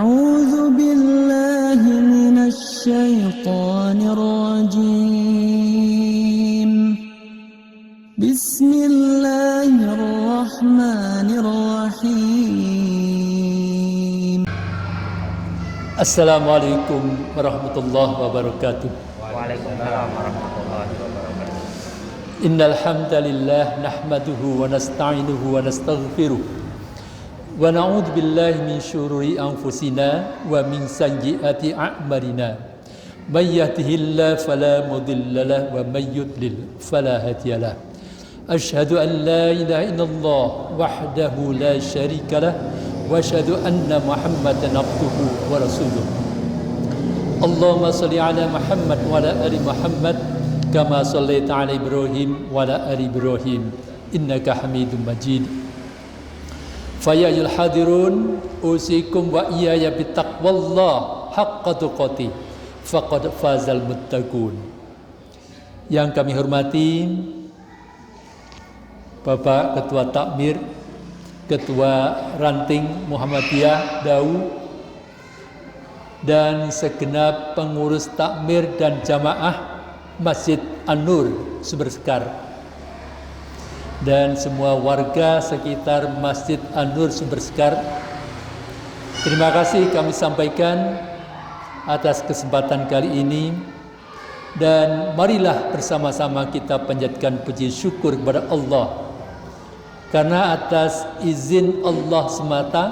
أعوذ بالله من الشيطان الرجيم بسم الله الرحمن الرحيم Assalamualaikum warahmatullahi wabarakatuh. Waalaikumsalam warahmatullahi wabarakatuh. Innal hamdalillah nahmaduhu wa nasta'inuhu wa nastaghfiruh wa na'udzu billahi min syururi anfusina wa min sayyiati a'malina. May yahdihillahu fala mudilla lahu wa may yudlil fala hadiya lahu. Asyhadu an la ilaha illallah wahdahu la syarika lahu wa asyhadu anna Muhammadan abduhu wa rasuluh. Allahumma shalli ala Muhammad wa ala ali Muhammad kama shallaita ala Ibrahim wa ala ali Ibrahim innaka Hamidum Majid. Fa ya ayyuhal hadirun usikum wa iyaya bittaqwallah haqqa tuqatih faqad fazal muttaqun. Yang kami hormati Bapak Ketua Takmir, Ketua Ranting Muhammadiyah Dau, dan segenap pengurus takmir dan jamaah Masjid An-Nur Sumbersekar, dan semua warga sekitar Masjid An-Nur Sumbersekar. Terima kasih kami sampaikan atas kesempatan kali ini, dan marilah bersama-sama kita panjatkan puji syukur kepada Allah, karena atas izin Allah semata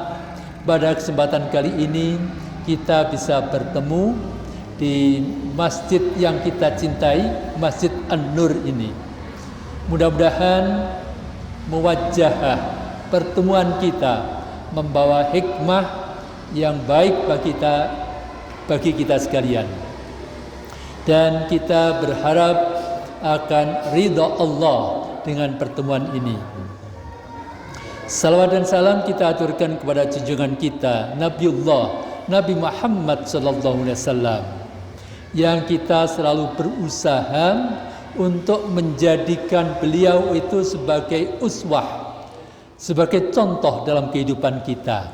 pada kesempatan kali ini kita bisa bertemu di masjid yang kita cintai, Masjid An-Nur ini. Mudah-mudahan mewajah pertemuan kita membawa hikmah yang baik bagi kita sekalian, dan kita berharap akan ridha Allah dengan pertemuan ini. Salawat dan salam kita aturkan kepada junjungan kita Nabi Muhammad sallallahu alaihi wasallam, yang kita selalu berusaha untuk menjadikan beliau itu sebagai uswah, sebagai contoh dalam kehidupan kita.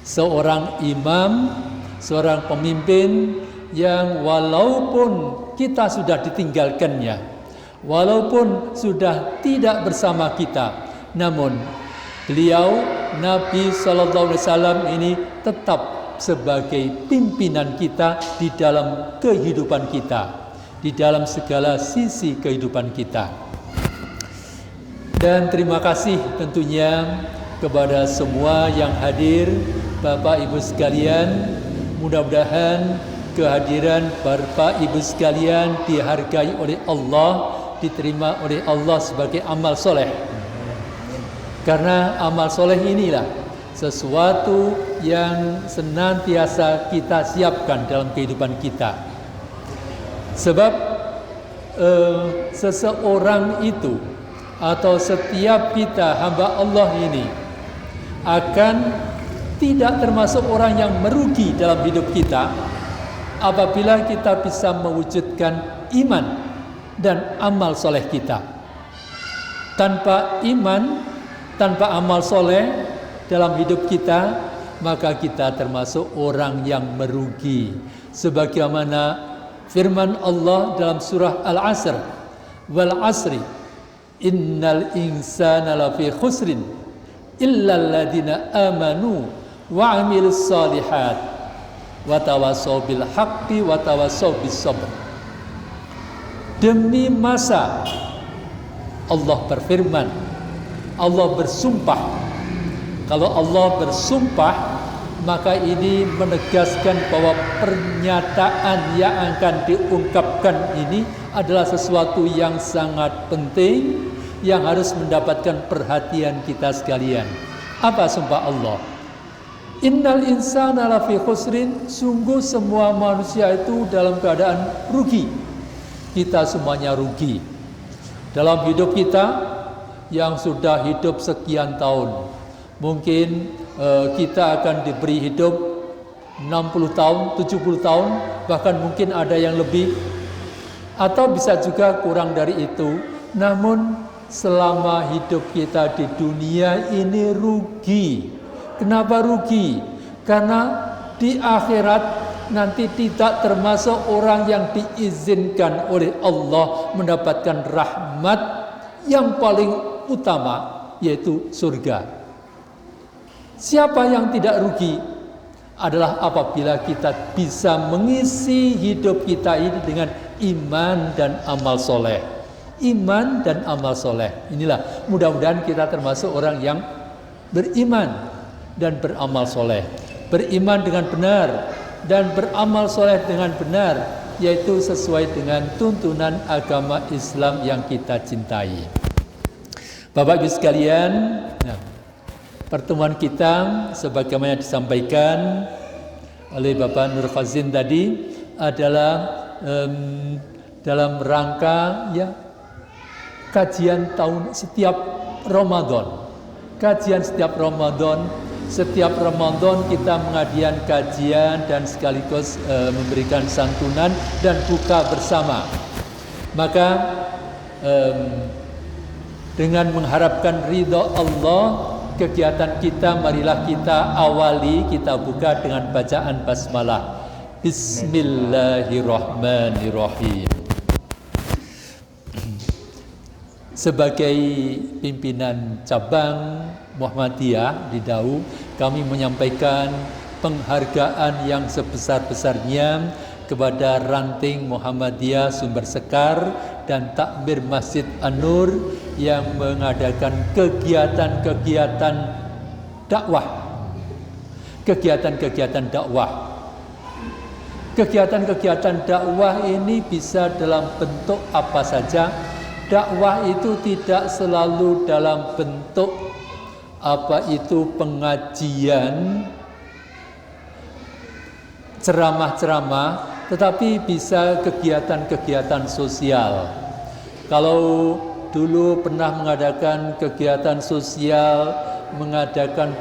Seorang imam, seorang pemimpin yang walaupun kita sudah ditinggalkannya, walaupun sudah tidak bersama kita, namun beliau Nabi sallallahu alaihi wasallam ini tetap sebagai pimpinan kita di dalam kehidupan kita, di dalam segala sisi kehidupan kita. Dan terima kasih tentunya kepada semua yang hadir, Bapak Ibu sekalian. Mudah-mudahan kehadiran Bapak Ibu sekalian dihargai oleh Allah, diterima oleh Allah sebagai amal soleh. Karena amal soleh inilah sesuatu yang senantiasa kita siapkan dalam kehidupan kita. Sebab seseorang itu atau setiap kita hamba Allah ini akan tidak termasuk orang yang merugi dalam hidup kita apabila kita bisa mewujudkan iman dan amal soleh kita. Tanpa iman, tanpa amal soleh dalam hidup kita, maka kita termasuk orang yang merugi. Sebagaimana firman Allah dalam surah Al-Asr, wal asri innal insana lafi khusrin illal ladina amanu wa amilus solihat wa tawasaw bil haqqi wa tawasaw bis sabr. Demi masa, Allah berfirman, Allah bersumpah. Kalau Allah bersumpah, maka ini menegaskan bahwa pernyataan yang akan diungkapkan ini adalah sesuatu yang sangat penting, yang harus mendapatkan perhatian kita sekalian. Apa sumpah Allah? Innal insana lafi khusrin, sungguh semua manusia itu dalam keadaan rugi. Kita semuanya rugi dalam hidup kita yang sudah hidup sekian tahun. Mungkin kita akan diberi hidup 60 tahun, 70 tahun, bahkan mungkin ada yang lebih, atau bisa juga kurang dari itu. Namun selama hidup kita di dunia ini rugi. Kenapa rugi? Karena di akhirat nanti tidak termasuk orang yang diizinkan oleh Allah mendapatkan rahmat yang paling utama, yaitu surga. Siapa yang tidak rugi adalah apabila kita bisa mengisi hidup kita ini dengan iman dan amal soleh. Iman dan amal soleh. Inilah, mudah-mudahan kita termasuk orang yang beriman dan beramal soleh. Beriman dengan benar dan beramal soleh dengan benar, yaitu sesuai dengan tuntunan agama Islam yang kita cintai. Bapak Ibu sekalian, pertemuan kita sebagaimana disampaikan oleh Bapak Nur Fazin tadi adalah dalam rangka kajian tahun setiap Ramadan. Kajian setiap Ramadan, setiap Ramadan kita mengadakan kajian dan sekaligus memberikan santunan dan buka bersama. Maka dengan mengharapkan ridha Allah, kegiatan kita marilah kita awali, kita buka dengan bacaan basmalah. Bismillahirrahmanirrahim. Sebagai pimpinan cabang Muhammadiyah di Dau, kami menyampaikan penghargaan yang sebesar-besarnya kepada ranting Muhammadiyah Sumber Sekar dan Takmir Masjid An-Nur yang mengadakan kegiatan-kegiatan dakwah. Kegiatan-kegiatan dakwah. Kegiatan-kegiatan dakwah ini bisa dalam bentuk apa saja. Dakwah itu tidak selalu dalam bentuk pengajian, ceramah-ceramah, tetapi bisa kegiatan-kegiatan sosial. Kalau dulu pernah mengadakan kegiatan sosial, mengadakan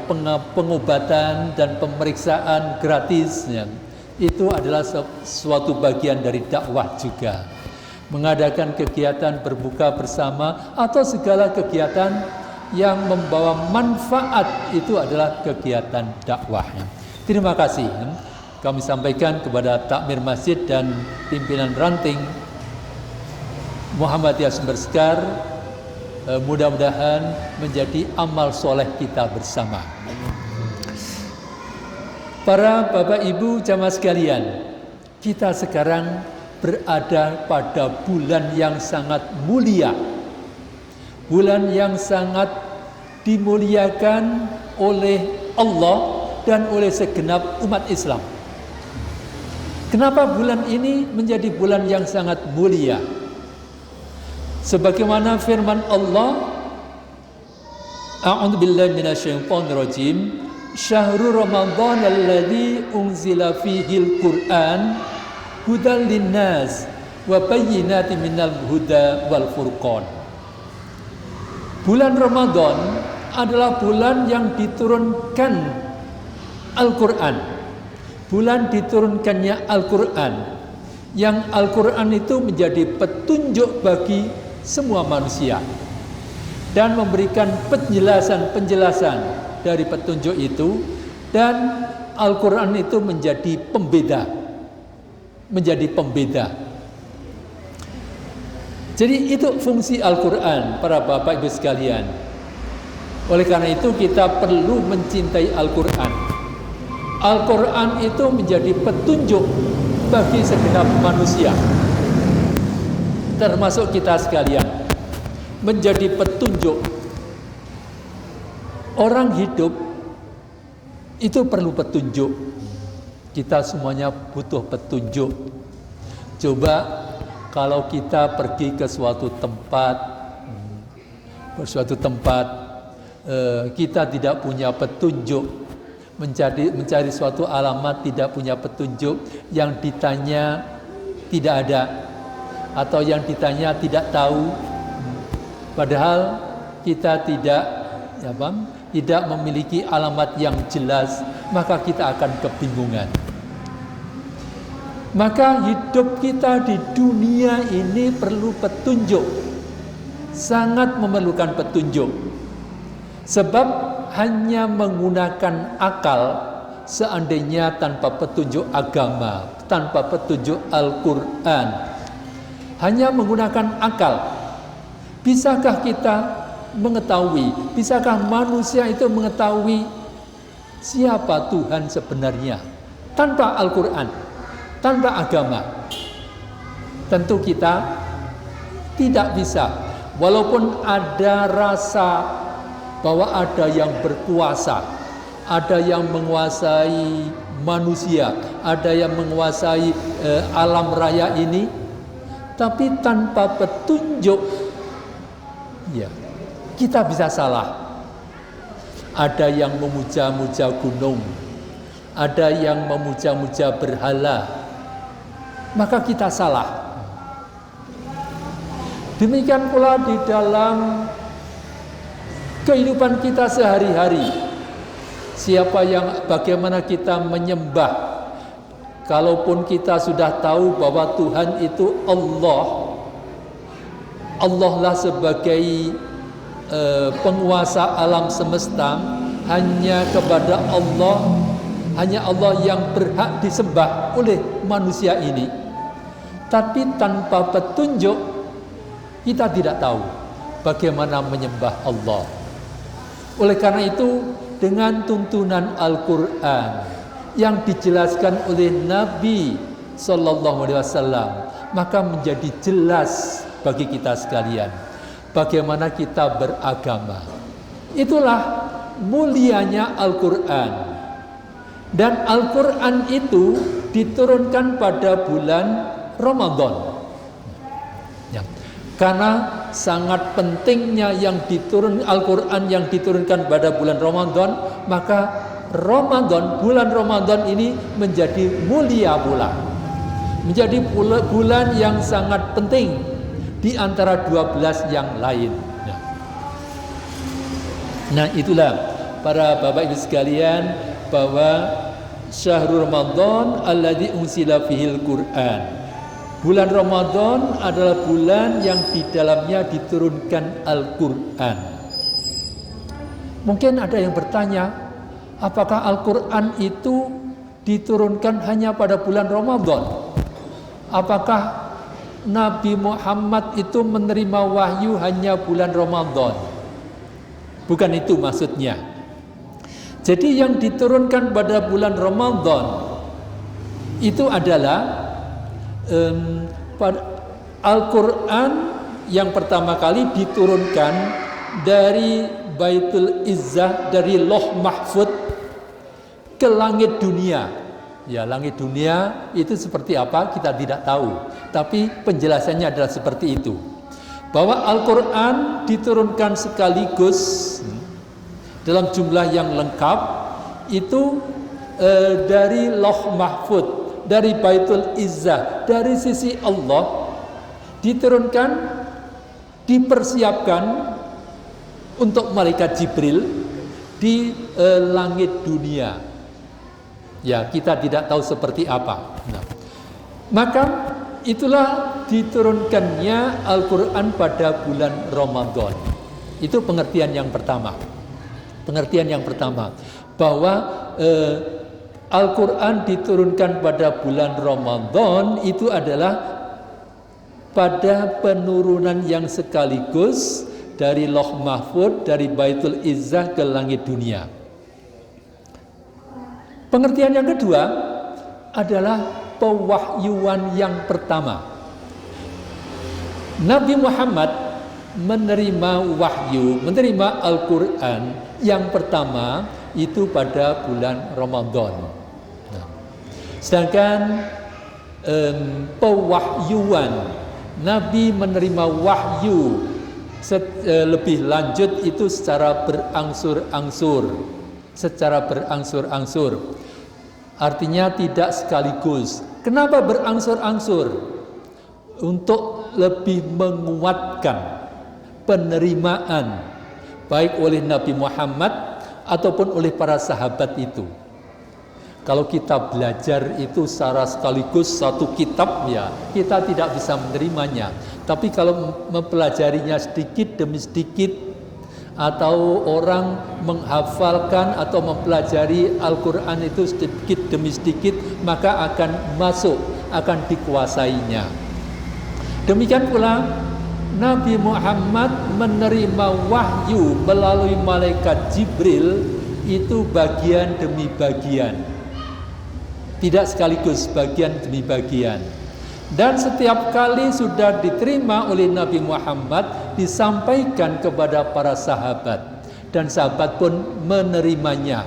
pengobatan dan pemeriksaan gratisnya, itu adalah suatu bagian dari dakwah juga. Mengadakan kegiatan berbuka bersama atau segala kegiatan yang membawa manfaat itu adalah kegiatan dakwah. Terima kasih kami sampaikan kepada takmir masjid dan pimpinan ranting Muhammadiyah Sumber Sekar, mudah-mudahan menjadi amal soleh kita bersama. Para Bapak Ibu jamaah sekalian, kita sekarang berada pada bulan yang sangat mulia, bulan yang sangat dimuliakan oleh Allah dan oleh segenap umat Islam. Kenapa bulan ini menjadi bulan yang sangat mulia? Sebagaimana firman Allah, A'udzubillahi minasyaitonirrajim, Syahrul Ramadan alladzi unzila fihil Qur'an hudan linnas wa bayyinatin minal huda wal furqan. Bulan Ramadan adalah bulan yang diturunkan Al-Quran. Bulan diturunkannya Al-Quran, yang Al-Quran itu menjadi petunjuk bagi semua manusia dan memberikan penjelasan-penjelasan dari petunjuk itu, dan Al-Quran itu menjadi pembeda. Jadi itu fungsi Al-Quran, para Bapak Ibu sekalian. Oleh karena itu kita perlu mencintai Al-Quran. Al-Quran itu menjadi petunjuk bagi segenap manusia, termasuk kita sekalian. Menjadi petunjuk. Orang hidup itu perlu petunjuk. Kita semuanya butuh petunjuk. Coba kalau kita pergi ke suatu tempat, kita tidak punya petunjuk, mencari suatu alamat tidak punya petunjuk, yang ditanya tidak ada, atau yang ditanya tidak tahu, padahal kita tidak memiliki alamat yang jelas, maka kita akan kebingungan. Maka hidup kita di dunia ini perlu petunjuk, sangat memerlukan petunjuk. Sebab hanya menggunakan akal, seandainya tanpa petunjuk agama, tanpa petunjuk Al-Quran, hanya menggunakan akal, bisakah kita mengetahui, bisakah manusia itu mengetahui siapa Tuhan sebenarnya tanpa Al-Quran, tanpa agama? Tentu kita tidak bisa. Walaupun ada rasa bahwa ada yang berkuasa, ada yang menguasai manusia, ada yang menguasai alam raya ini, tapi tanpa petunjuk, ya, kita bisa salah. Ada yang memuja-muja gunung, ada yang memuja-muja berhala, maka kita salah. Demikian pula di dalam kehidupan kita sehari-hari. Bagaimana kita menyembah? Kalaupun kita sudah tahu bahwa Tuhan itu Allah, Allah lah sebagai penguasa alam semesta, hanya kepada Allah, hanya Allah yang berhak disembah oleh manusia ini. Tapi tanpa petunjuk, kita tidak tahu bagaimana menyembah Allah. Oleh karena itu, dengan tuntunan Al-Quran yang dijelaskan oleh Nabi Sallallahu Alaihi Wasallam, maka menjadi jelas bagi kita sekalian bagaimana kita beragama. Itulah mulianya Al-Quran. Dan Al-Quran itu diturunkan pada bulan Ramadan. Karena sangat pentingnya Al-Quran yang diturunkan pada bulan Ramadan, maka bulan Ramadan ini menjadi mulia pula. Menjadi bulan yang sangat penting di antara 12 yang lain. Nah, itulah para Bapak Ibu sekalian, bahwa syahrul Ramadan alladzi unzila fihil Qur'an. Bulan Ramadan adalah bulan yang di dalamnya diturunkan Al-Quran. Mungkin ada yang bertanya, apakah Al-Quran itu diturunkan hanya pada bulan Ramadan? Apakah Nabi Muhammad itu menerima wahyu hanya bulan Ramadan? Bukan itu maksudnya. Jadi yang diturunkan pada bulan Ramadan itu adalah Al-Quran yang pertama kali diturunkan dari Baitul Izzah, dari Loh Mahfud ke langit dunia. Ya, langit dunia itu seperti apa kita tidak tahu, tapi penjelasannya adalah seperti itu, bahwa Al-Quran diturunkan sekaligus dalam jumlah yang lengkap itu dari Loh Mahfud, dari Baitul Izzah, dari sisi Allah, diturunkan, dipersiapkan untuk malaikat Jibril di langit dunia. Ya, kita tidak tahu seperti apa. Nah, maka itulah diturunkannya Al-Quran pada bulan Ramadan. Itu pengertian yang pertama. Pengertian yang pertama, bahwa Al-Quran diturunkan pada bulan Ramadan itu adalah pada penurunan yang sekaligus dari Loh Mahfud, dari Baitul Izzah ke langit dunia. Pengertian yang kedua adalah pewahyuan yang pertama. Nabi Muhammad menerima wahyu, menerima Al-Quran yang pertama itu pada bulan Ramadan. Sedangkan pewahyuan, Nabi menerima wahyu lebih lanjut itu secara berangsur-angsur. Artinya tidak sekaligus. Kenapa berangsur-angsur? Untuk lebih menguatkan penerimaan baik oleh Nabi Muhammad ataupun oleh para sahabat itu. Kalau kita belajar itu secara sekaligus satu kitab, ya kita tidak bisa menerimanya. Tapi kalau mempelajarinya sedikit demi sedikit, atau orang menghafalkan atau mempelajari Al-Quran itu sedikit demi sedikit, maka akan masuk, akan dikuasainya. Demikian pula Nabi Muhammad menerima wahyu melalui malaikat Jibril itu bagian demi bagian, tidak sekaligus, bagian demi bagian. Dan setiap kali sudah diterima oleh Nabi Muhammad, disampaikan kepada para sahabat, dan sahabat pun menerimanya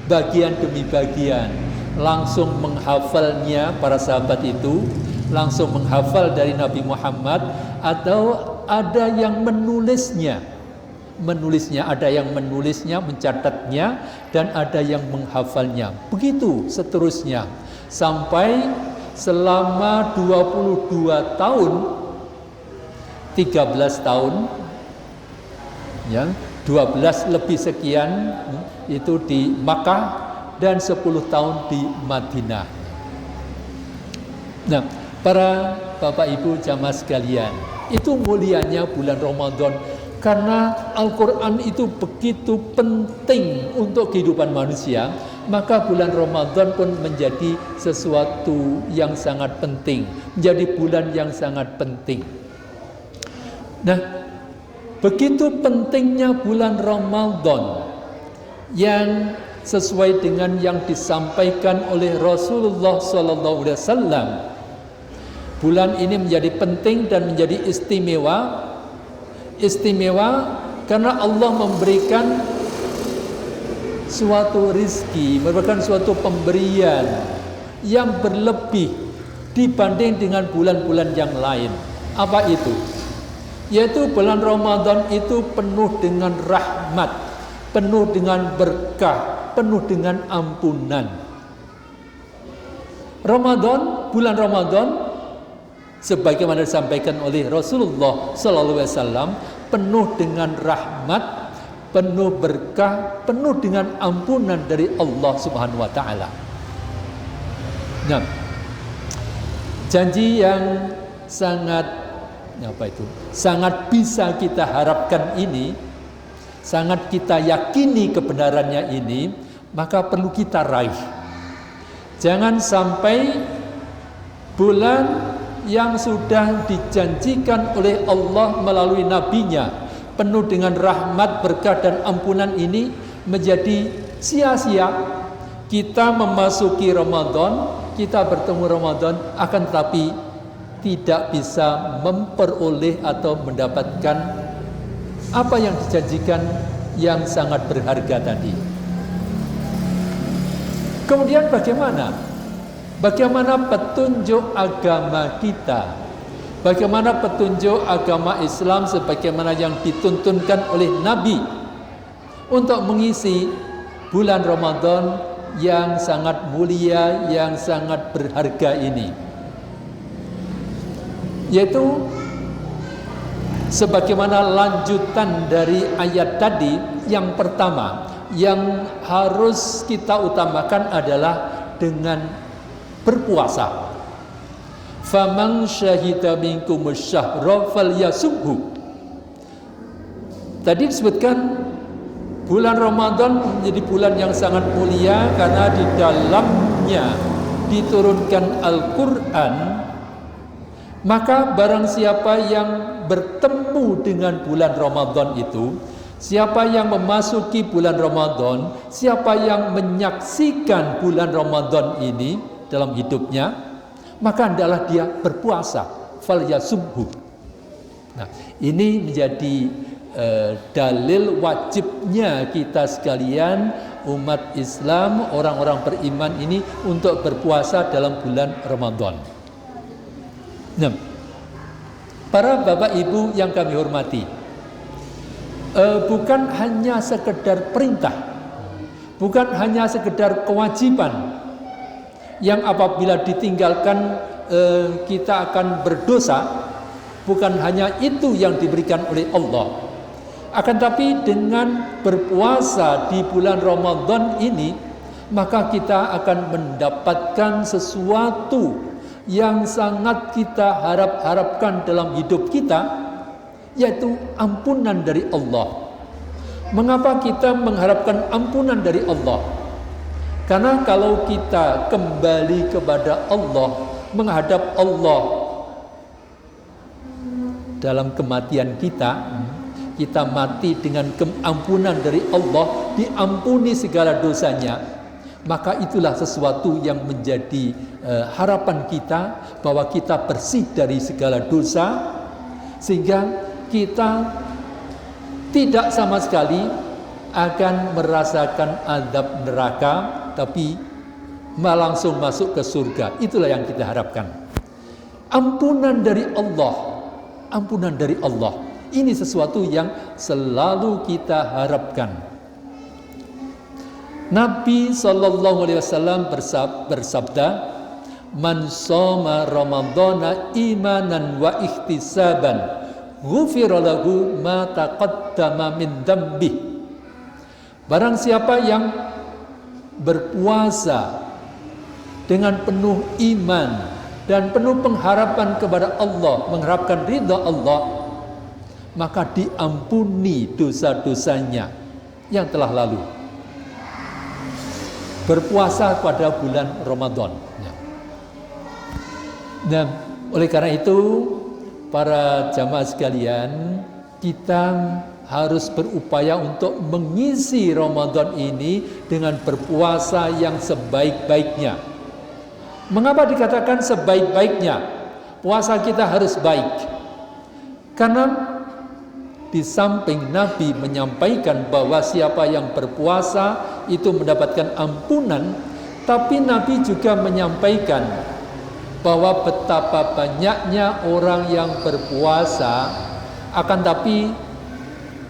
bagian demi bagian, langsung menghafalnya. Para sahabat itu langsung menghafal dari Nabi Muhammad, atau ada yang menulisnya, ada yang menulisnya, mencatatnya, dan ada yang menghafalnya. Begitu seterusnya sampai selama 22 tahun, 13 tahun, ya, 12 lebih sekian itu di Makkah dan 10 tahun di Madinah. Nah, para Bapak Ibu jamaah sekalian, itu mulianya bulan Ramadan, karena Al-Quran itu begitu penting untuk kehidupan manusia, maka bulan Ramadan pun menjadi sesuatu yang sangat penting, menjadi bulan yang sangat penting. Nah, begitu pentingnya bulan Ramadan yang sesuai dengan yang disampaikan oleh Rasulullah SAW. Bulan ini menjadi penting dan menjadi istimewa karena Allah memberikan suatu rizki, merupakan suatu pemberian yang berlebih dibanding dengan bulan-bulan yang lain. Apa itu? Yaitu bulan Ramadan itu penuh dengan rahmat, penuh dengan berkah, penuh dengan ampunan. Bulan Ramadan sebagaimana disampaikan oleh Rasulullah SAW, penuh dengan rahmat, penuh berkah, penuh dengan ampunan dari Allah Subhanahu wa taala. Nah, janji yang sangat bisa kita harapkan ini, sangat kita yakini kebenarannya ini, maka perlu kita raih. Jangan sampai bulan yang sudah dijanjikan oleh Allah melalui nabinya, penuh dengan rahmat, berkah dan ampunan ini menjadi sia-sia. Kita memasuki Ramadan, kita bertemu Ramadan, akan tetapi tidak bisa memperoleh atau mendapatkan apa yang dijanjikan yang sangat berharga tadi. Kemudian bagaimana petunjuk agama kita, bagaimana petunjuk agama Islam sebagaimana yang dituntunkan oleh Nabi untuk mengisi bulan Ramadan yang sangat mulia, yang sangat berharga ini, yaitu sebagaimana lanjutan dari ayat tadi. Yang pertama yang harus kita utamakan adalah dengan berpuasa. Faman syahida minkumus syahra falyasumhu. Tadi disebutkan bulan Ramadan menjadi bulan yang sangat mulia karena di dalamnya diturunkan Al-Quran. Maka barang siapa yang bertemu dengan bulan Ramadan itu, siapa yang memasuki bulan Ramadan, siapa yang menyaksikan bulan Ramadan ini dalam hidupnya, maka hendaklah dia berpuasa, falyasumhu. Nah, ini menjadi dalil wajibnya kita sekalian umat Islam, orang-orang beriman ini untuk berpuasa dalam bulan Ramadan. Nah, para Bapak Ibu yang kami hormati, bukan hanya sekedar perintah, bukan hanya sekedar kewajiban yang apabila ditinggalkan kita akan berdosa, bukan hanya itu yang diberikan oleh Allah. Akan tapi dengan berpuasa di bulan Ramadan ini, maka kita akan mendapatkan sesuatu yang sangat kita harapkan dalam hidup kita, yaitu ampunan dari Allah. Mengapa kita mengharapkan ampunan dari Allah? Karena kalau kita kembali kepada Allah, menghadap Allah dalam kematian kita mati dengan keampunan dari Allah, diampuni segala dosanya, maka itulah sesuatu yang menjadi harapan kita, bahwa kita bersih dari segala dosa, sehingga kita tidak sama sekali akan merasakan azab neraka, tapi langsung masuk ke surga. Itulah yang kita harapkan. Ampunan dari Allah, ampunan dari Allah. Ini sesuatu yang selalu kita harapkan. Nabi SAW bersabda, "Man shoma Ramadhana imanan wa ihtisaban, ghufira lahu ma taqaddama min dzambih." Barang siapa yang berpuasa dengan penuh iman dan penuh pengharapan kepada Allah, mengharapkan ridha Allah, maka diampuni dosa-dosanya yang telah lalu. Berpuasa pada bulan Ramadan. Nah, oleh karena itu, para jamaah sekalian, kita harus berupaya untuk mengisi Ramadan ini dengan berpuasa yang sebaik-baiknya. Mengapa dikatakan sebaik-baiknya? Puasa kita harus baik. Karena di samping Nabi menyampaikan bahwa siapa yang berpuasa itu mendapatkan ampunan, tapi Nabi juga menyampaikan bahwa betapa banyaknya orang yang berpuasa, akan tapi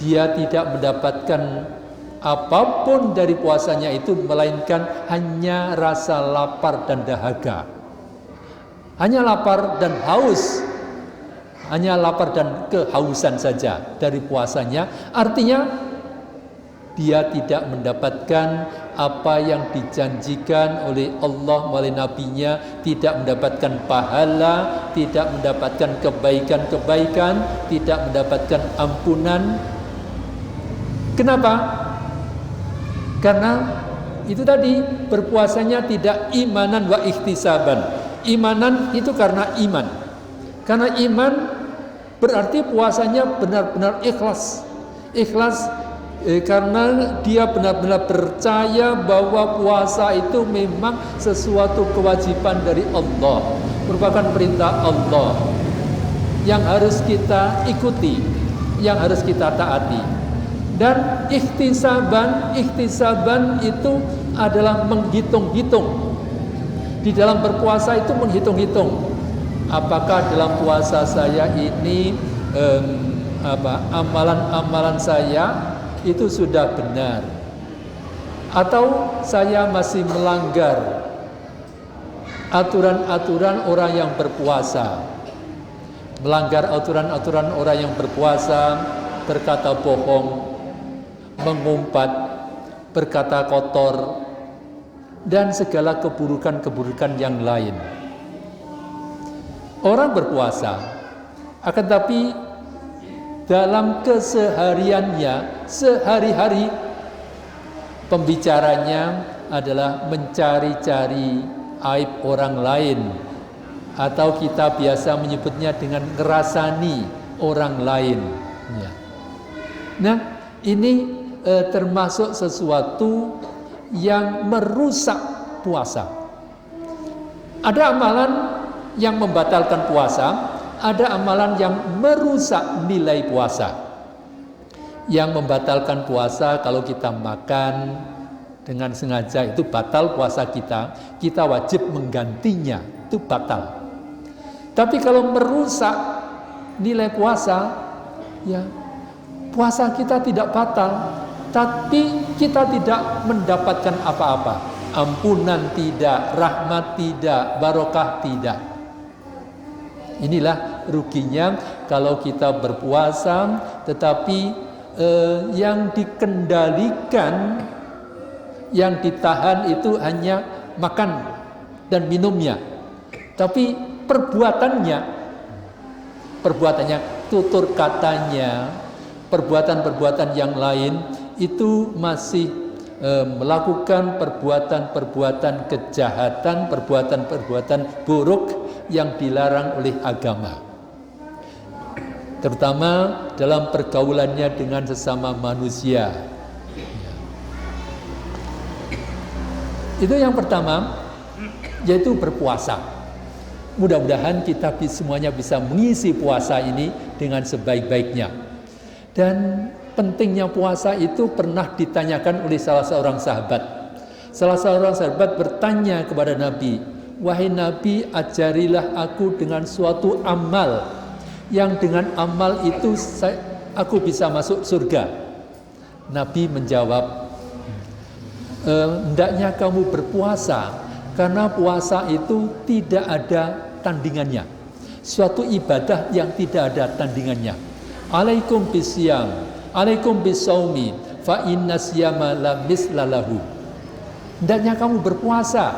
dia tidak mendapatkan apapun dari puasanya itu, melainkan hanya rasa lapar dan dahaga. Hanya lapar dan haus, hanya lapar dan kehausan saja dari puasanya. Artinya dia tidak mendapatkan apa yang dijanjikan oleh Allah melalui nabinya, tidak mendapatkan pahala, tidak mendapatkan kebaikan-kebaikan, tidak mendapatkan ampunan. Kenapa? Karena itu tadi, berpuasanya tidak imanan wa ihtisaban. Imanan itu karena iman. Karena iman berarti puasanya benar-benar ikhlas. Ikhlas karena dia benar-benar percaya bahwa puasa itu memang sesuatu kewajiban dari Allah, merupakan perintah Allah yang harus kita ikuti, yang harus kita taati. Dan ihtisaban itu adalah menghitung-hitung. Di dalam berpuasa itu menghitung-hitung. Apakah dalam puasa saya ini amalan-amalan saya itu sudah benar, atau saya masih melanggar aturan-aturan orang yang berpuasa, melanggar aturan-aturan orang yang berpuasa, berkata bohong, mengumpat, berkata kotor, dan segala keburukan-keburukan yang lain. Orang berpuasa, akan tapi dalam kesehariannya, sehari-hari, pembicaranya adalah mencari-cari aib orang lain, atau kita biasa menyebutnya dengan ngerasani orang lain. Nah, ini termasuk sesuatu yang merusak puasa. Ada amalan yang membatalkan puasa, ada amalan yang merusak nilai puasa. Yang membatalkan puasa, kalau kita makan dengan sengaja, itu batal puasa kita. Kita wajib menggantinya, itu batal. Tapi kalau merusak nilai puasa, ya puasa kita tidak batal, tapi kita tidak mendapatkan apa-apa. Ampunan tidak, rahmat tidak, barokah tidak. Inilah ruginya kalau kita berpuasa, tetapi yang dikendalikan, yang ditahan itu hanya makan dan minumnya. Tapi perbuatannya, tutur katanya, perbuatan-perbuatan yang lain itu masih melakukan perbuatan-perbuatan kejahatan, perbuatan-perbuatan buruk yang dilarang oleh agama, terutama dalam pergaulannya dengan sesama manusia. Itu yang pertama, yaitu berpuasa. Mudah-mudahan kita semuanya bisa mengisi puasa ini dengan sebaik-baiknya. Dan pentingnya puasa itu pernah ditanyakan oleh salah seorang sahabat. Salah seorang sahabat bertanya kepada Nabi, "Wahai Nabi, ajarilah aku dengan suatu amal yang dengan amal itu aku bisa masuk surga." Nabi menjawab, "Hendaknya kamu berpuasa, karena puasa itu tidak ada tandingannya. Suatu ibadah yang tidak ada tandingannya. Alaikum bisyam, alaikum bisaumi, fa inna siyama la mislalahu." Hendaknya kamu berpuasa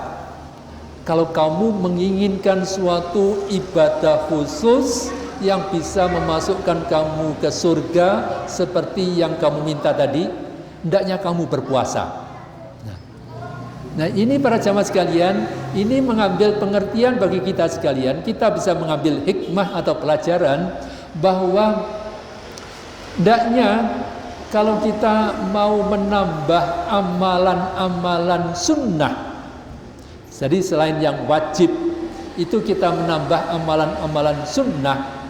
kalau kamu menginginkan suatu ibadah khusus yang bisa memasukkan kamu ke surga seperti yang kamu minta tadi. Hendaknya kamu berpuasa. Nah, ini para jamaah sekalian, ini mengambil pengertian bagi kita sekalian. Kita bisa mengambil hikmah atau pelajaran bahwa hendaknya kalau kita mau menambah amalan-amalan sunnah, jadi selain yang wajib itu kita menambah amalan-amalan sunnah.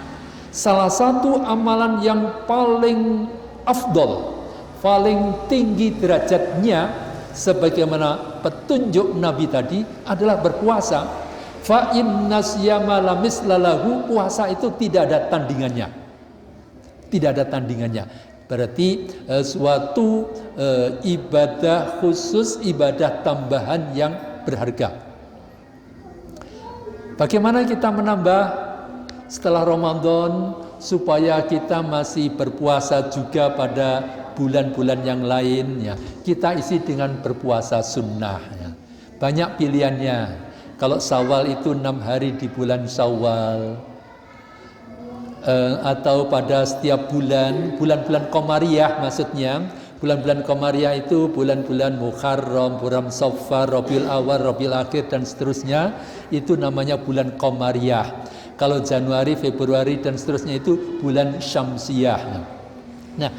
Salah satu amalan yang paling afdol, paling tinggi derajatnya sebagaimana petunjuk Nabi tadi adalah berpuasa. Fa inna siyama la mislalahu, puasa itu tidak ada tandingannya. Tidak ada tandingannya. Berarti suatu ibadah khusus, ibadah tambahan yang berharga. Bagaimana kita menambah setelah Ramadan supaya kita masih berpuasa juga pada bulan-bulan yang lain, ya? Kita isi dengan berpuasa sunnah, ya. Banyak pilihannya. Kalau Syawal itu 6 hari di bulan Syawal, atau pada setiap bulan-bulan Qamariyah maksudnya. Bulan-bulan Qamariyah itu bulan-bulan Muharram, bulan Safar, Rabiul Awal, Rabiul Akhir dan seterusnya. Itu namanya bulan Qamariyah. Kalau Januari, Februari dan seterusnya itu bulan Syamsiyah. Nah,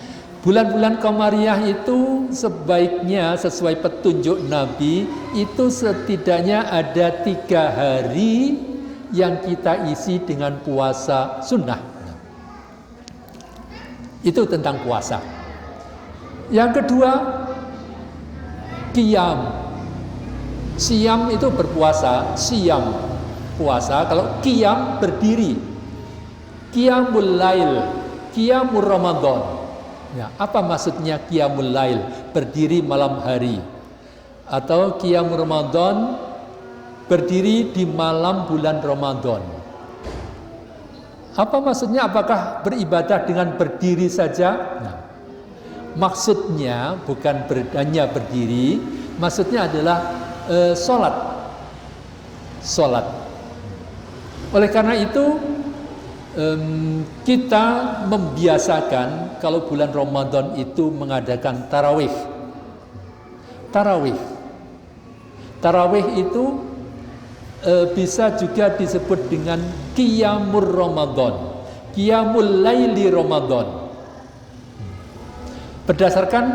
bulan-bulan Qamariyah itu sebaiknya sesuai petunjuk Nabi itu setidaknya ada 3 hari yang kita isi dengan puasa sunnah. Itu tentang puasa. Yang kedua, qiyam. Siyam itu berpuasa, siyam puasa. Kalau qiyam berdiri, qiyamul lail, qiyamul Ramadan. Ya, apa maksudnya qiyamul lail? Berdiri malam hari. Atau qiyamul Ramadan, berdiri di malam bulan Ramadan. Apa maksudnya? Apakah beribadah dengan berdiri saja? Nah, maksudnya bukan hanya berdiri, maksudnya adalah sholat. Oleh karena itu kita membiasakan kalau bulan Ramadan itu mengadakan tarawih. Tarawih itu bisa juga disebut dengan qiyamul Ramadan, qiyamul laili Ramadan. Berdasarkan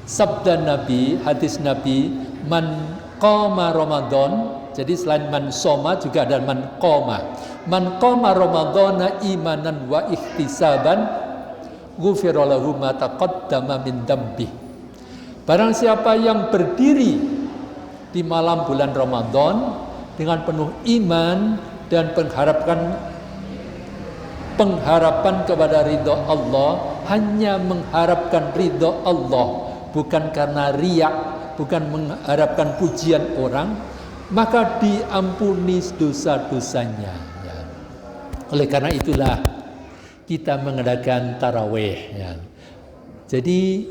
sabda Nabi, hadis Nabi, man qama Ramadan, jadi selain man soma juga ada man qama. Man qama Ramadana imanan wa ihtisaban ghufira lahu ma taqaddama min dambi. Barang siapa yang berdiri di malam bulan Ramadan dengan penuh iman dan pengharapan kepada ridho Allah, hanya mengharapkan ridho Allah, bukan karena riak, bukan mengharapkan pujian orang, maka diampuni dosa-dosanya. Ya. Oleh karena itulah kita mengadakan tarawih. Ya. Jadi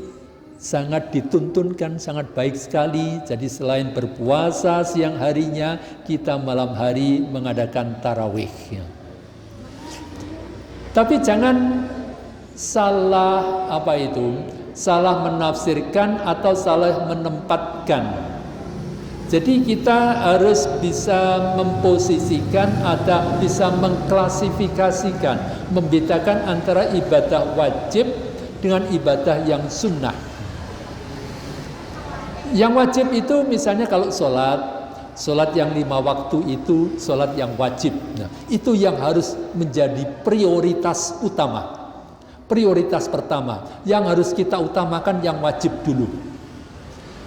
sangat dituntunkan, sangat baik sekali. Jadi selain berpuasa siang harinya, kita malam hari mengadakan tarawih. Ya. Tapi jangan salah salah menafsirkan atau salah menempatkan. Jadi kita harus bisa memposisikan atau bisa mengklasifikasikan, membedakan antara ibadah wajib dengan ibadah yang sunnah. Yang wajib itu misalnya kalau sholat yang 5 waktu itu sholat yang wajib. Nah, itu yang harus menjadi prioritas utama. Prioritas pertama yang harus kita utamakan yang wajib dulu.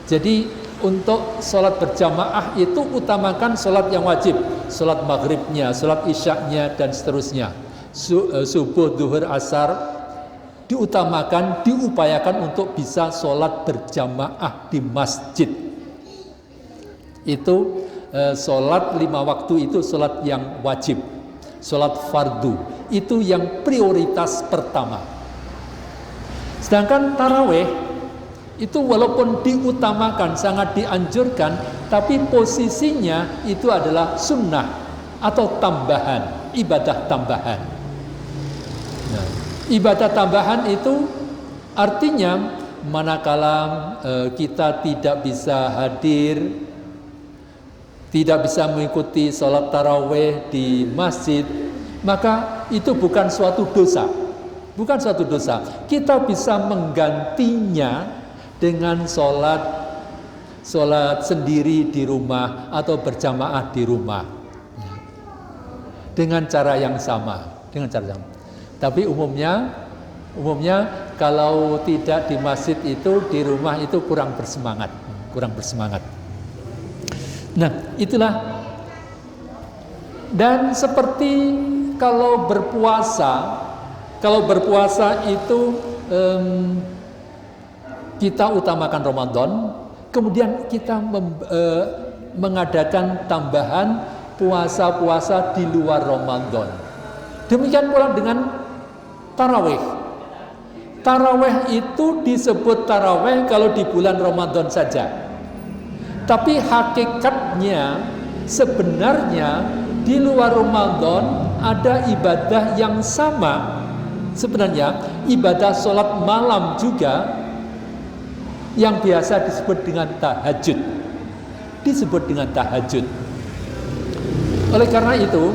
Jadi untuk sholat berjamaah itu utamakan sholat yang wajib, sholat maghribnya, sholat isyaknya dan seterusnya. Subuh, duhur, asar diutamakan, diupayakan untuk bisa sholat berjamaah di masjid. Itu sholat 5 waktu itu sholat yang wajib, sholat fardu itu yang prioritas pertama. Sedangkan taraweh itu walaupun diutamakan, sangat dianjurkan, tapi posisinya itu adalah sunnah atau tambahan, ibadah tambahan. Nah, ibadah tambahan itu artinya manakala kita tidak bisa hadir, tidak bisa mengikuti sholat taraweh di masjid, maka itu bukan suatu dosa. Bukan suatu dosa. Kita bisa menggantinya dengan sholat sendiri di rumah atau berjamaah di rumah dengan cara yang sama, Tapi umumnya kalau tidak di masjid itu di rumah itu kurang bersemangat. Nah, itulah. Dan seperti kalau berpuasa itu kita utamakan Ramadan, kemudian kita mengadakan tambahan puasa-puasa di luar Ramadan. Demikian pula dengan tarawih. Tarawih itu disebut tarawih kalau di bulan Ramadan saja. Tapi hakikatnya sebenarnya di luar Ramadan ada ibadah yang sama. Sebenarnya ibadah sholat malam juga yang biasa disebut dengan tahajud. Oleh karena itu,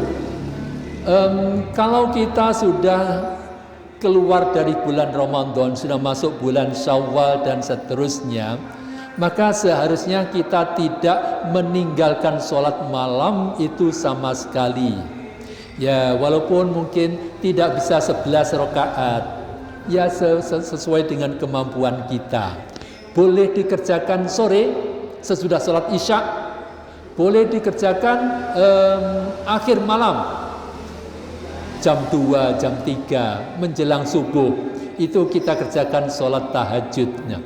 kalau kita sudah keluar dari bulan Ramadan, sudah masuk bulan Syawal dan seterusnya, maka seharusnya kita tidak meninggalkan sholat malam itu sama sekali. Ya, walaupun mungkin tidak bisa 11 rakaat, ya sesuai dengan kemampuan kita. Boleh dikerjakan sore sesudah sholat isya, boleh dikerjakan akhir malam jam 2, jam 3 menjelang subuh, itu kita kerjakan sholat tahajudnya.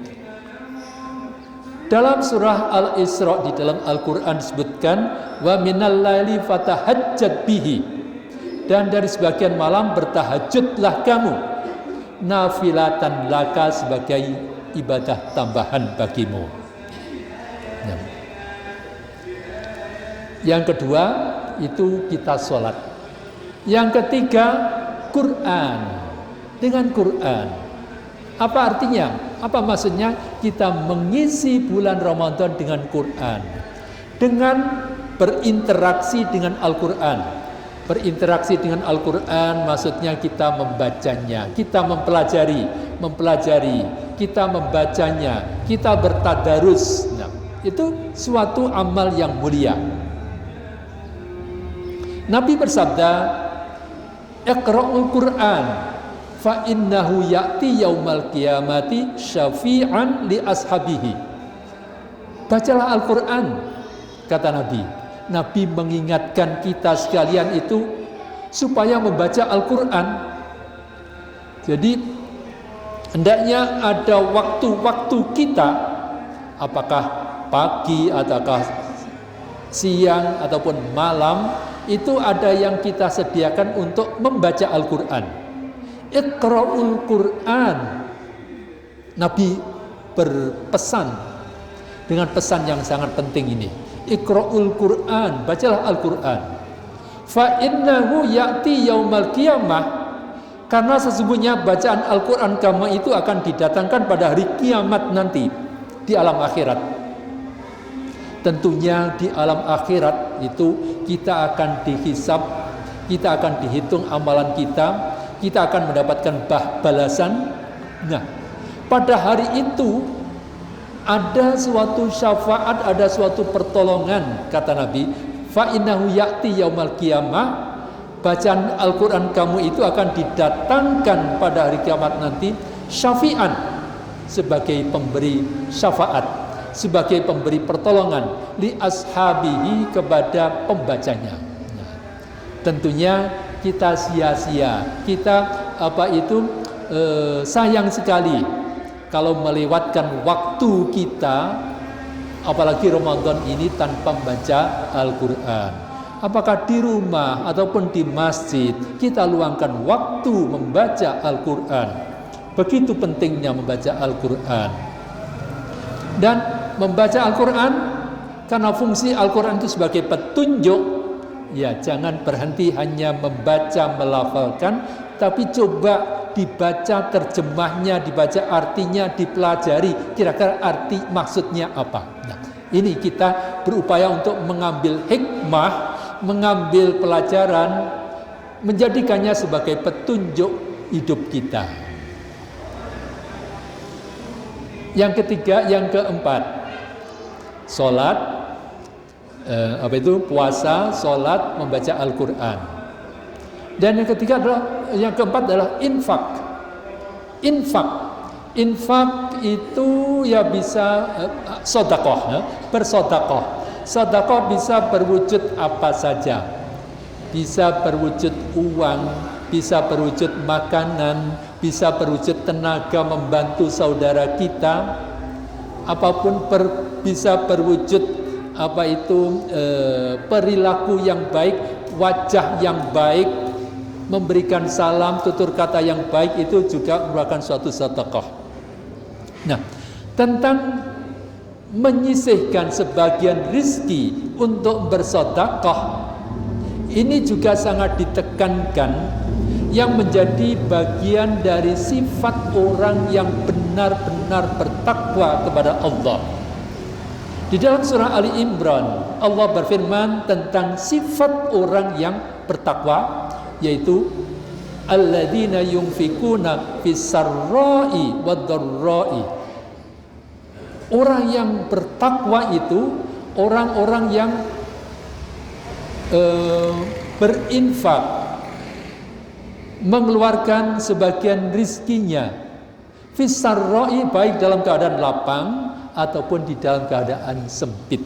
Dalam surah Al-Isra di dalam Al-Quran disebutkan wa minal laili fatahajjat bihi, dan dari sebagian malam bertahajudlah kamu nafilatan laka, sebagai ibadah tambahan bagimu. Ya. Yang kedua itu kita sholat. Yang ketiga Quran. Dengan Quran, apa artinya? Apa maksudnya? Kita mengisi bulan Ramadan dengan Quran, dengan berinteraksi dengan Al-Quran. Berinteraksi dengan Al-Quran maksudnya kita membacanya, kita mempelajari, kita membacanya, kita bertadarus. Nah, itu suatu amal yang mulia. Nabi bersabda, "Iqra'ul Qur'an fa innahu ya'ti yaumal qiyamati syafi'an li ashabihi." Bacalah Al-Quran, kata Nabi. Nabi mengingatkan kita sekalian itu supaya membaca Al-Quran. Jadi hendaknya ada waktu-waktu kita, apakah pagi ataukah siang ataupun malam, itu ada yang kita sediakan untuk membaca Al-Quran. Iqra'ul Quran. Nabi berpesan dengan pesan yang sangat penting ini. Iqra'ul Quran, bacalah Al-Quran. Fa innahu ya'ti yaumal qiyamah, Karena sesungguhnya bacaan Al-Quran kamu itu akan didatangkan pada hari kiamat nanti di alam akhirat. Tentunya di alam akhirat itu kita akan dihisab, kita akan dihitung amalan kita akan mendapatkan balasan. Nah, pada hari itu ada suatu syafaat, ada suatu pertolongan, kata Nabi, fa innahu ya'ti yaumal qiyamah. Bacaan Al-Quran kamu itu akan didatangkan pada hari kiamat nanti syafi'an, sebagai pemberi syafaat, sebagai pemberi pertolongan li ashabihi, kepada pembacanya. Nah, tentunya kita sia-sia, kita sayang sekali kalau melewatkan waktu kita, apalagi Ramadan ini, tanpa membaca Al-Quran. Apakah di rumah ataupun di masjid kita luangkan waktu membaca Al-Quran. Begitu pentingnya membaca Al-Quran. Dan membaca Al-Quran, karena fungsi Al-Quran itu sebagai petunjuk, ya jangan berhenti hanya membaca, melafalkan, tapi coba dibaca terjemahnya, dibaca artinya, dipelajari kira-kira arti maksudnya apa. Nah, ini kita berupaya untuk mengambil hikmah, mengambil pelajaran, menjadikannya sebagai petunjuk hidup kita. Yang ketiga, yang keempat, sholat, puasa, sholat, membaca Al-Quran. Dan yang ketiga yang keempat adalah infak. Infak itu ya bisa sedekah, bersedekah. Sedekah bisa berwujud apa saja. Bisa berwujud uang, bisa berwujud makanan, bisa berwujud tenaga membantu saudara kita. Apapun bisa berwujud perilaku yang baik, wajah yang baik, memberikan salam, tutur kata yang baik, itu juga merupakan suatu sedekah. Nah, tentang menyisihkan sebagian rizki untuk bersedekah, ini juga sangat ditekankan, yang menjadi bagian dari sifat orang yang benar-benar bertakwa kepada Allah. Di dalam surah Ali Imran, Allah berfirman tentang sifat orang yang bertakwa, yaitu alladzina yunfikuna fis-sarra'i wad-dharra'i. Orang yang bertakwa itu orang-orang yang berinfak, mengeluarkan sebagian rizkinya, fis-sarra'i, baik dalam keadaan lapang ataupun di dalam keadaan sempit.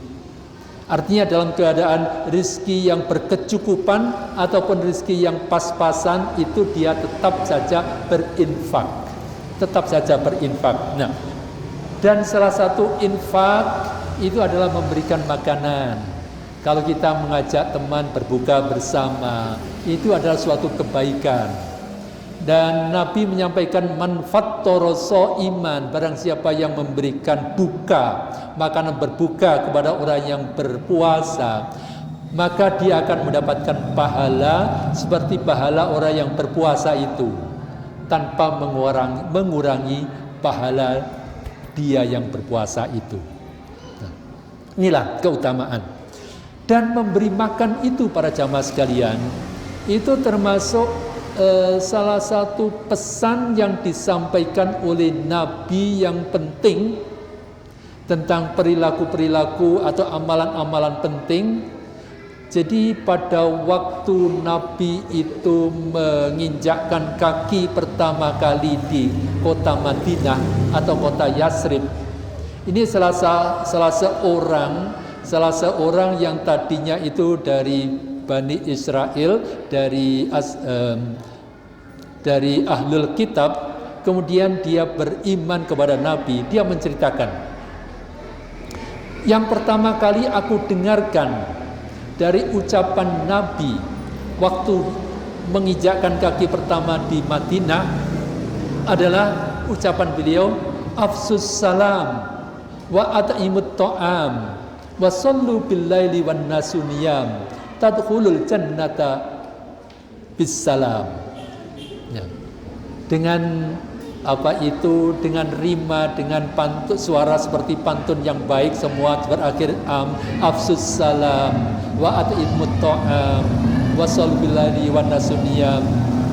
Artinya dalam keadaan rizki yang berkecukupan ataupun rizki yang pas-pasan, itu dia tetap saja berinfak. Nah, dan salah satu infak itu adalah memberikan makanan. Kalau kita mengajak teman berbuka bersama, itu adalah suatu kebaikan. Dan Nabi menyampaikan manfaat toroso iman, barang siapa yang memberikan buka, makanan berbuka kepada orang yang berpuasa, maka dia akan mendapatkan pahala seperti pahala orang yang berpuasa itu, tanpa mengurangi pahala dia yang berpuasa itu. Nah, inilah keutamaan. Dan memberi makan itu, para jamaah sekalian, itu termasuk salah satu pesan yang disampaikan oleh Nabi yang penting tentang perilaku-perilaku atau amalan-amalan penting. Jadi pada waktu Nabi itu menginjakkan kaki pertama kali di kota Madinah atau kota Yasrib, ini salah seorang yang tadinya itu dari Bani Israel, dari Ahlul Kitab, kemudian dia beriman kepada Nabi. Dia menceritakan, yang pertama kali aku dengarkan dari ucapan Nabi waktu menginjakkan kaki pertama di Madinah adalah ucapan beliau, afsus salam wa at'imut ta'am wa sallu bil laili wan nasu niyam tadkhulul jannata bis salam. Ya. dengan dengan rima, dengan pantun, suara seperti pantun yang baik, semua berakhir afsus salam wa at'imut ta'am wa sallu billahi wa nasuniyam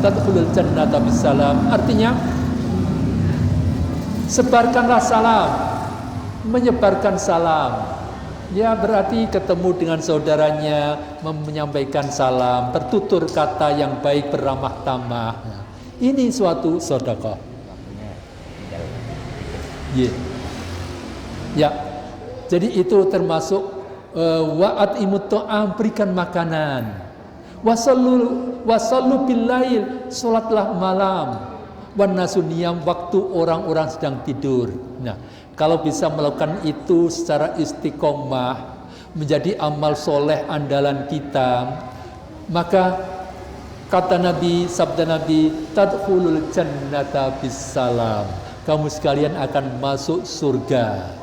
tadkhulul jannata bisalam. Artinya sebarkanlah salam, menyebarkan salam. Ya, berarti ketemu dengan saudaranya, menyampaikan salam, bertutur kata yang baik, beramah tamah. Ini suatu sedekah. Ya, jadi itu termasuk wa'at imut ta'am, berikan makanan. Wasallu billail, salatlah malam. Wan nasuniyam, waktu orang-orang sedang tidur. Nah, kalau bisa melakukan itu secara istiqomah, menjadi amal soleh andalan kita, maka kata Nabi, sabda Nabi, tadkhulul jannata bisalam. Kamu sekalian akan masuk surga.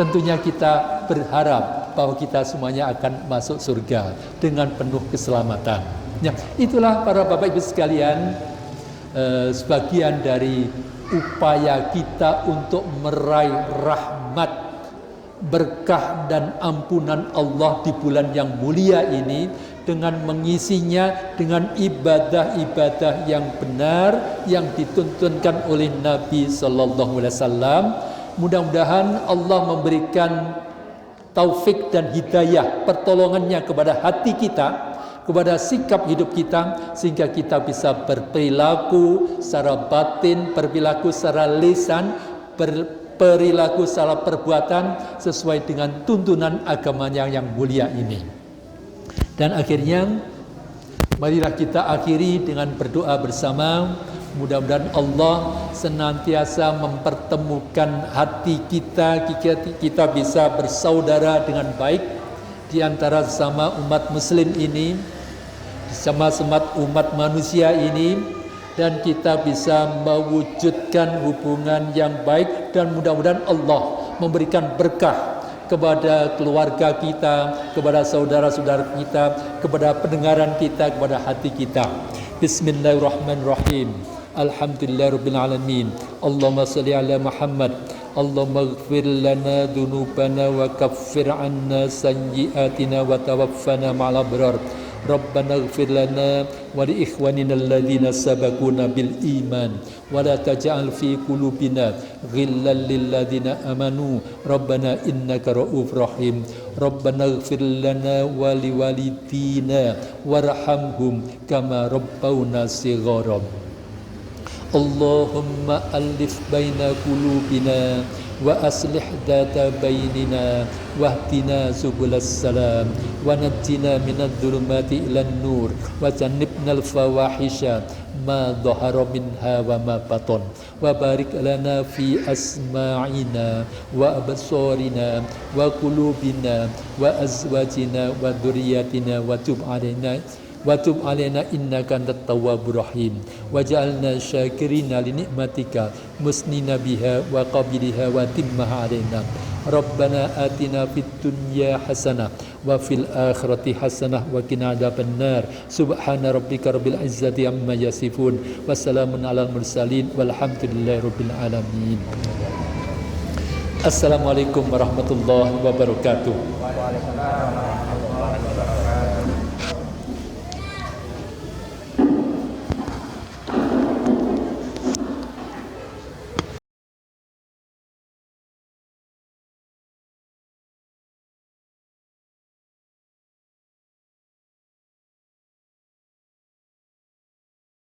Tentunya kita berharap bahwa kita semuanya akan masuk surga dengan penuh keselamatan. Ya, itulah para Bapak Ibu sekalian, sebagian dari upaya kita untuk meraih rahmat, berkah dan ampunan Allah di bulan yang mulia ini, dengan mengisinya dengan ibadah-ibadah yang benar yang dituntunkan oleh Nabi Sallallahu Alaihi Wasallam. Mudah-mudahan Allah memberikan taufik dan hidayah, pertolongannya kepada hati kita, kepada sikap hidup kita, sehingga kita bisa berperilaku secara batin, berperilaku secara lisan, berperilaku secara perbuatan sesuai dengan tuntunan agamanya yang mulia ini. Dan akhirnya, marilah kita akhiri dengan berdoa bersama. Mudah-mudahan Allah senantiasa mempertemukan hati kita, kita bisa bersaudara dengan baik di antara sesama umat muslim ini, sama-sama umat manusia ini, dan kita bisa mewujudkan hubungan yang baik, dan mudah-mudahan Allah memberikan berkah kepada keluarga kita, kepada saudara-saudara kita, kepada pendengaran kita, kepada hati kita. Bismillahirrahmanirrahim. Alhamdulillahirabbil alamin. Allahumma shalli ala Muhammad. Allahumma ighfir lana dzunubana wa kaffir 'anna sayyi'atina wa tawaffana ma'al abrar. Rabbana ighfir lana wa li ikhwanina alladhina sabaquna bil iman wa la taj'al fi qulubina ghillan lil ladzina amanu rabbana innaka ra'ufur rahim. Rabbana ighfir lana wa li walidina warhamhum kama rabbauna shighara. Allahumma alif baina qulubina wa aslih data bainina wahdina subulas salam wa najjina minadh dhulumati ilan nur wa jannibnal fawahisha ma dhahara minha wa ma baton wa barik lana fi asma'ina wa absarina wa qulubina wa azwajina wa dhurriyyatina wa tub alaina innaka antat tawwabur rahim waj'alna syakirina li nikmatika musnina biha wa qabiliha wa timmaha alaina. Rabbana atina fid dunya hasanah wa fil akhirati hasanah wa qina adzabannar. Subhana rabbika rabbil izzati amma yasifun wa salamun alal mursalin walhamdulillahi rabbil alamin. Assalamualaikum warahmatullahi wabarakatuh. Waalaikumsalam.